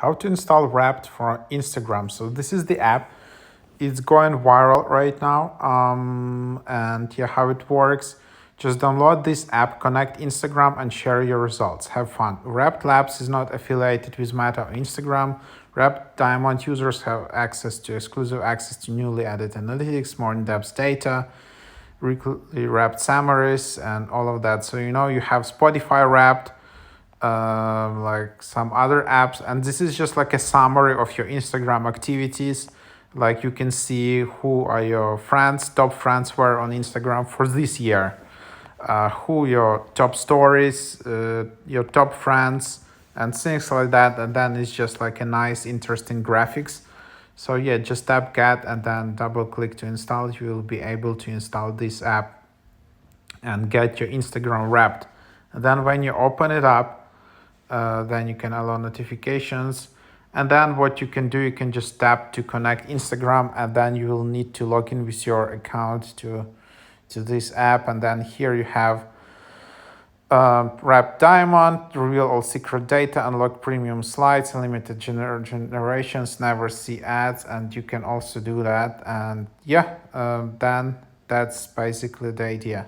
How to install Wrapped for Instagram. So this is the app. It's going viral right now. And yeah, how it works. Just download this app, connect Instagram, and share your results. Have fun. Wrapped Labs is not affiliated with Meta or Instagram. Wrapped Diamond users have exclusive access to newly added analytics, more in-depth data, wrapped summaries, and all of that. So you have Spotify Wrapped, like some other apps, and this is just like a summary of your Instagram activities. Like you can see who are your friends, top friends were on Instagram for this year, who your top stories, your top friends, and things like that. And then it's just like a nice, interesting graphics. So yeah, just tap get and then double click to install. You will be able to install this app and get your Instagram Wrapped. And then when you open it up, then you can allow notifications. And then what you can do, you can just tap to connect Instagram, and then you will need to log in with your account to this app. And then here you have Wrap Diamond, reveal all secret data, unlock premium slides, unlimited generations, never see ads, and you can also do that. And yeah, then that's basically the idea.